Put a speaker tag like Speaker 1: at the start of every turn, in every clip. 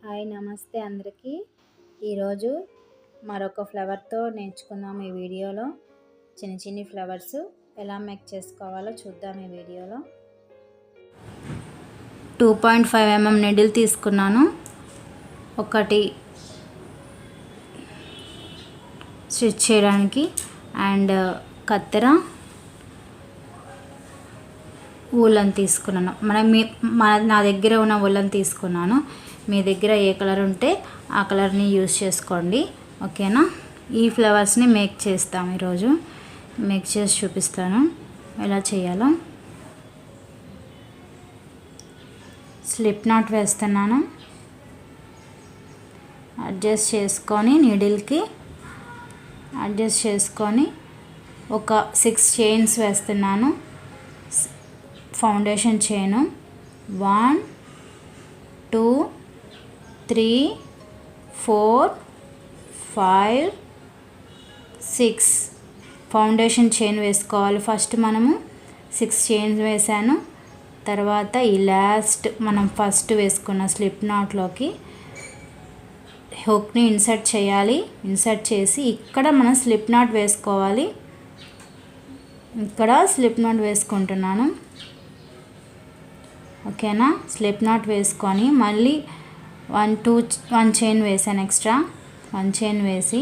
Speaker 1: Hi నమస్తే అందరికీ. ఈరోజు మరొక ఫ్లవర్తో నేర్చుకుందాం. ఈ వీడియోలో చిన్ని ఫ్లవర్స్ ఎలా మేక్ చేసుకోవాలో చూద్దాం. ఈ వీడియోలో 2.5 mm నీడిల్ తీసుకున్నాను. ఒకటి స్టిచ్ చేయడానికి అండ్ కత్తెర, ఊలన్ తీసుకున్నాను. నా దగ్గర ఉన్న ఊలన్ తీసుకున్నాను. మీ దగ్గర ఏ కలర్ ఉంటే ఆ కలర్ని యూజ్ చేసుకోండి, ఓకేనా. ఈ ఫ్లవర్స్ని మేక్ చేస్తాం. ఈరోజు మేక్ చేసి చూపిస్తాను ఎలా చేయాలో. స్లిప్ నాట్ వేస్తున్నాను. అడ్జస్ట్ చేసుకొని నీడిల్కి అడ్జస్ట్ చేసుకొని ఒక 6 చైన్స్ వేస్తున్నాను. ఫౌండేషన్ చైను 1 2 3 4 5 6 ఫౌండేషన్ చైన్ వేసుకోవాలి. ఫస్ట్ మనము 6 చైన్స్ వేసాను. తర్వాత ఈ లాస్ట్ మనం ఫస్ట్ వేసుకున్న స్లిప్ నాట్లోకి హుక్ని ఇన్సర్ట్ చేయాలి. ఇన్సర్ట్ చేసి ఇక్కడ మనం స్లిప్ నాట్ వేసుకోవాలి. ఇక్కడ స్లిప్ నాట్ వేసుకుంటున్నాను, ఓకేనా. స్లిప్ నాట్ వేసుకొని మళ్ళీ 1 చైన్ వేసాను. ఎక్స్ట్రా 1 చైన్ వేసి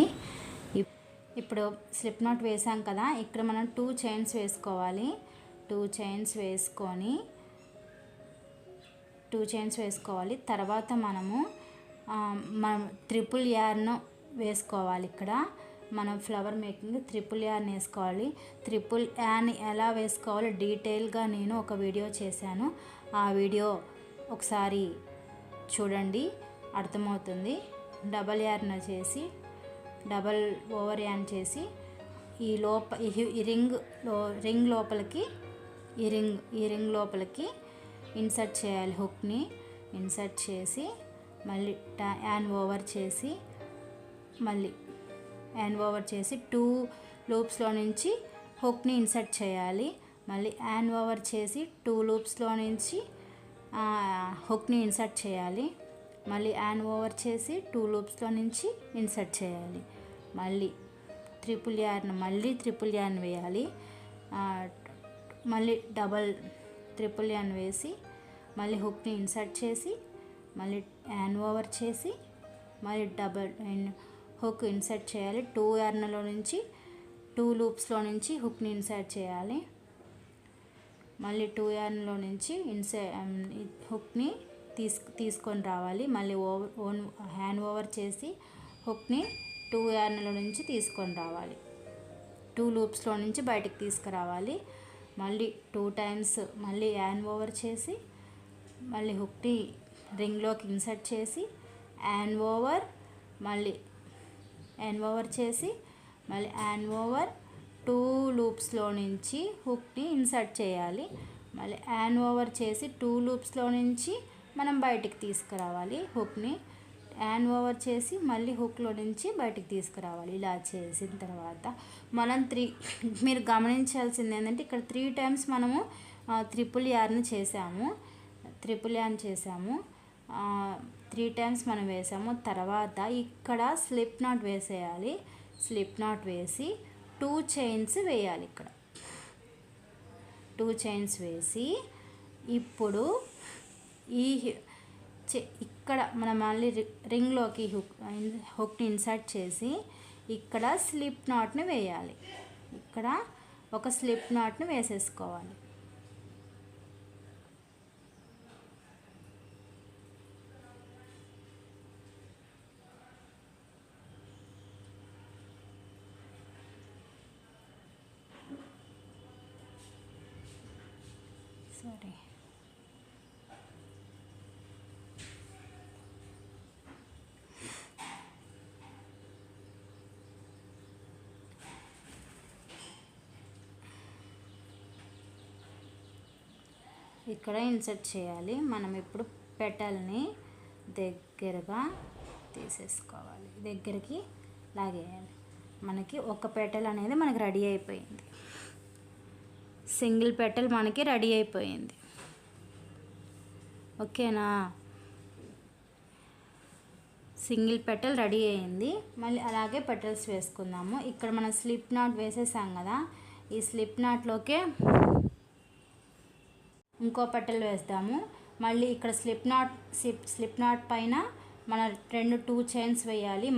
Speaker 1: ఇప్పుడు స్లిప్ నాట్ వేసాం కదా, ఇక్కడ మనం 2 చైన్స్ వేసుకోవాలి. 2 చైన్స్ వేసుకోవాలి. తర్వాత మనం ట్రిపుల్ యార్న్ వేసుకోవాలి. ఇక్కడ మనం ఫ్లవర్ మేకింగ్ ట్రిపుల్ యార్న్ వేసుకోవాలి. ట్రిపుల్ యార్న్ ఎలా వేసుకోవాలో డీటెయిల్గా నేను ఒక వీడియో చేశాను. ఆ వీడియో ఒకసారి చూడండి, అర్థమవుతుంది. డబల్ యార్న్ చేసి డబల్ ఓవర్ యార్న్ చేసి ఈ రింగ్ లోపలికి ఇన్సర్ట్ చేయాలి. హుక్ని ఇన్సర్ట్ చేసి మళ్ళీ యాన్ ఓవర్ చేసి మళ్ళీ యాన్ ఓవర్ చేసి 2 లూప్స్లో నుంచి హుక్ని ఇన్సర్ట్ చేయాలి. మళ్ళీ యాన్ ఓవర్ చేసి 2 లూప్స్లో నుంచి హుక్ని ఇన్సర్ట్ చేయాలి. మళ్ళీ యాన్ ఓవర్ చేసి 2 లూప్స్లో నుంచి ఇన్సర్ట్ చేయాలి. మళ్ళీ ట్రిపుల్ యార్న్ వేయాలి. మళ్ళీ డబల్ ట్రిపుల్ యార్న్ వేసి మళ్ళీ హుక్ని ఇన్సర్ట్ చేసి మళ్ళీ యాన్ ఓవర్ చేసి మళ్ళీ డబల్ హుక్ ఇన్సర్ట్ చేయాలి. 2 యార్న్లో నుంచి 2 లూప్స్లో నుంచి హుక్ని ఇన్సర్ట్ చేయాలి. మళ్ళీ 2 యార్న్లో నుంచి హుక్ని తీసుకొని రావాలి. మళ్ళీ హ్యాండ్ ఓవర్ చేసి హుక్ని 2 యార్న్లో నుంచి తీసుకొని రావాలి. 2 లూప్స్లో నుంచి బయటికి తీసుకురావాలి. మళ్ళీ 2 టైమ్స్ మళ్ళీ హ్యాండ్ ఓవర్ చేసి మళ్ళీ హుక్ని రింగ్లోకి ఇన్సర్ట్ చేసి హ్యాండ్ ఓవర్ మళ్ళీ హ్యాండ్ ఓవర్ చేసి మళ్ళీ హ్యాండ్ ఓవర్ 2 లూప్స్లో నుంచి హుక్ని ఇన్సర్ట్ చేయాలి. మళ్ళీ హ్యాండ్ ఓవర్ చేసి 2 లూప్స్లో నుంచి మనం బయటికి తీసుకురావాలి. హుక్ని హ్యాండ్ ఓవర్ చేసి మళ్ళీ హుక్లో నుంచి బయటికి తీసుకురావాలి. ఇలా చేసిన తర్వాత మనం మీరు గమనించాల్సింది ఏంటంటే ఇక్కడ 3 టైమ్స్ మనము ట్రిపుల్ యార్న్ చేసాము. 3 టైమ్స్ మనం వేసాము. తర్వాత ఇక్కడ స్లిప్ నాట్ వేసేయాలి. స్లిప్ నాట్ వేసి 2 చైన్స్ వేయాలి. ఇక్కడ 2 చైన్స్ వేసి ఇప్పుడు ఇక్కడ మనం మళ్ళీ రింగ్లోకి హుక్ని ఇన్సర్ట్ చేసి ఇక్కడ స్లిప్ నాట్ని వేయాలి. ఇక్కడ ఒక స్లిప్ నాట్ని వేసేసుకోవాలి. సరే, ఇక్కడ ఇన్సర్ట్ చేయాలి. మనం ఇప్పుడు పెటల్ని దగ్గరగా తీసేసుకోవాలి, దగ్గరికి లాగేయాలి. మనకి ఒక పెటల్ అనేది మనకి రెడీ అయిపోయింది. సింగిల్ పెటల్ మనకి రెడీ అయిపోయింది, ఓకేనా. సింగిల్ పెటల్ రెడీ అయింది. మళ్ళీ అలాగే పెటల్స్ వేసుకుందాము. ఇక్కడ మనం స్లిప్ నాట్ వేసేసాం కదా, ఈ స్లిప్ నాట్లోకే ఇంకో పెటల్ వేస్తాము. మళ్ళీ ఇక్కడ స్లిప్ నాట్ పైన మన 2 చైన్స్ వేయాలి.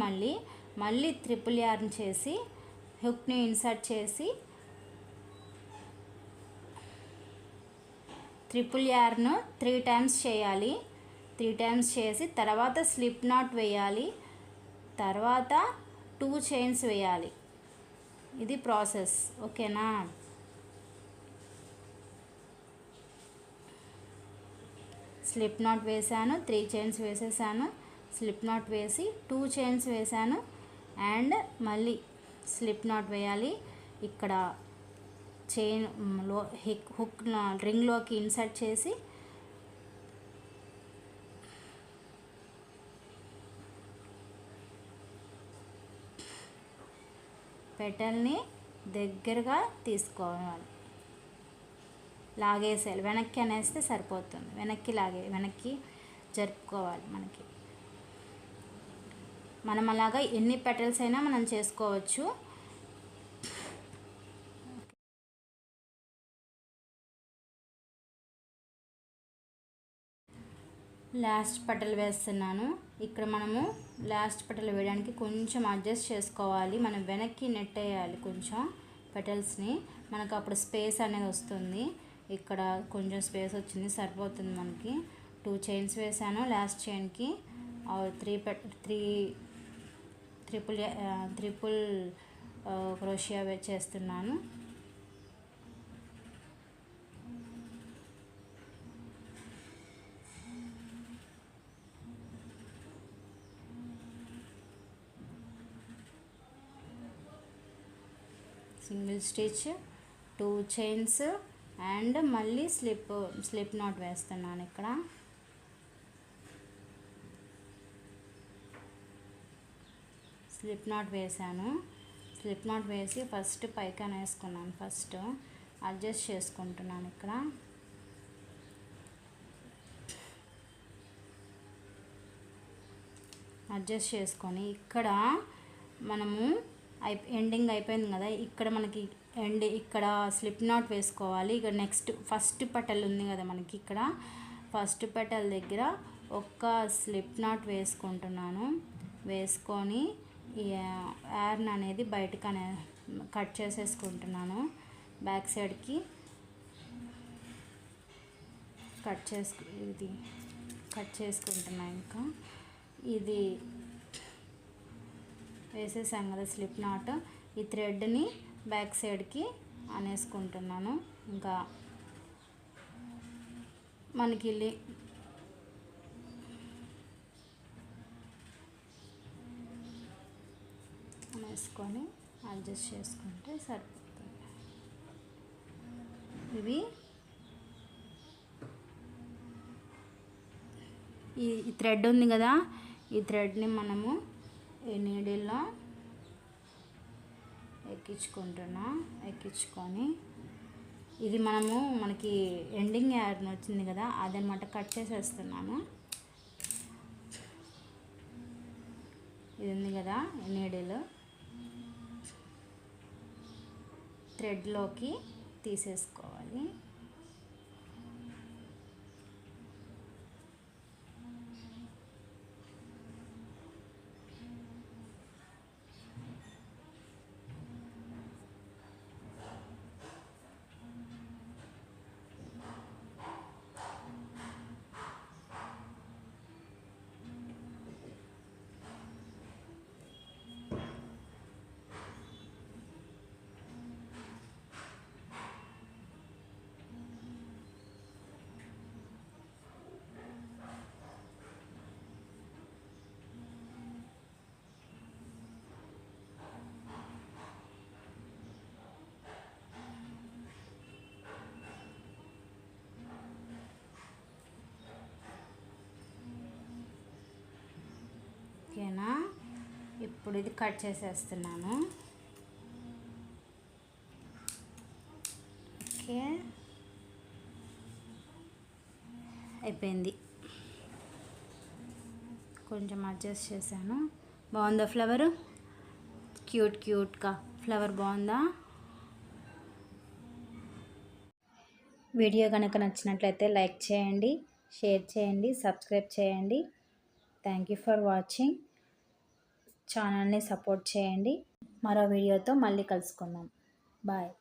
Speaker 1: మళ్ళీ ట్రిపుల్ యార్న్ చేసి హుక్ని ఇన్సర్ట్ చేసి ట్రిపుల్ యార్న్ 3 టైమ్స్ చేయాలి. 3 టైమ్స్ చేసి తర్వాత స్లిప్ నాట్ వేయాలి, తర్వాత 2 చైన్స్ వేయాలి. ఇది ప్రాసెస్, ఓకేనా? స్లిప్ నాట్ వేసాను, 3 చైన్స్ వేసేసాను, స్లిప్ నాట్ వేసి 2 చైన్స్ వేసాను అండ్ మళ్ళీ స్లిప్ నాట్ వేయాలి. ఇక్కడ చైన్లో హుక్ రింగ్లోకి ఇన్సర్ట్ చేసి పెటల్ని దగ్గరగా తీసుకోవాలి, లాగేసేయాలి. వెనక్కి అనేస్తే సరిపోతుంది, వెనక్కి జరుపుకోవాలి. మనం అలాగా ఎన్ని పెటల్స్ అయినా మనం చేసుకోవచ్చు. లాస్ట్ పెటల్ వేస్తున్నాను. ఇక్కడ మనము లాస్ట్ పెటల్ వేయడానికి కొంచెం అడ్జస్ట్ చేసుకోవాలి. మనం వెనక్కి నెట్టేయాలి కొంచెం పెటల్స్ని, మనకు అప్పుడు స్పేస్ అనేది వస్తుంది. ఇక్కడ కొంచెం స్పేస్ వచ్చింది, సరిపోతుంది మనకి. 2 చైన్స్ వేసాను లాస్ట్ చైన్కి, 3 ట్రిపుల్ క్రోషియా చేస్తున్నాను. సింగిల్ స్టిచ్, 2 చైన్స్ అండ్ మళ్ళీ స్లిప్ నాట్ వేస్తున్నాను. ఇక్కడ స్లిప్ నాట్ వేసాను. స్లిప్ నాట్ వేసి ఫస్ట్ పైకి వేసుకున్నాను. ఫస్ట్ అడ్జస్ట్ చేసుకుంటున్నాను. ఇక్కడ అడ్జస్ట్ చేసుకొని ఇక్కడ మనము ఎండింగ్ అయిపోయింది కదా, ఇక్కడ మనకి ఇక్కడ స్లిప్ నాట్ వేసుకోవాలి. ఇక్కడ నెక్స్ట్ ఫస్ట్ పెటల్ ఉంది కదా మనకి, ఇక్కడ ఫస్ట్ పెటల్ దగ్గర ఒక్క స్లిప్ నాట్ వేసుకుంటున్నాను. వేసుకొని ఈ యార్న్ అనేది బయటకు కట్ చేసేసుకుంటున్నాను. బ్యాక్ సైడ్కి కట్ చేసుకుంటున్నాను. ఇంకా ఇది వేసేసాం కదా స్లిప్ నాట్, ఈ థ్రెడ్ని బ్యాక్ సైడ్కి అనేసుకుంటున్నాను. ఇంకా మనకి అనేసుకొని అడ్జస్ట్ చేసుకుంటే సరిపోతుంది. ఇవి ఈ థ్రెడ్ ఉంది కదా, ఈ థ్రెడ్ని మనము ఈ నీడిల్లో ఎక్కించుకొని ఇది మనకి ఎండింగ్ యార్న్ వచ్చింది కదా, అదనమాట కట్ చేసేస్తున్నాను. ఇది ఉంది కదా నీడిల్, థ్రెడ్లోకి తీసేసుకోవాలి. ఓకేనా, ఇప్పుడు ఇది కట్ చేసేస్తున్నాను. ఓకే, అయిపోయింది. కొంచెం అడ్జస్ట్ చేశాను. బాగుందా ఫ్లవరు? క్యూట్గా ఫ్లవర్ బాగుందా? వీడియో కనుక నచ్చినట్లయితే లైక్ చేయండి, షేర్ చేయండి, సబ్స్క్రైబ్ చేయండి. Thank you for watching. ఛానల్ని సపోర్ట్ చేయండి. మరో వీడియోతో మళ్ళీ కలుసుకుందాం. బాయ్.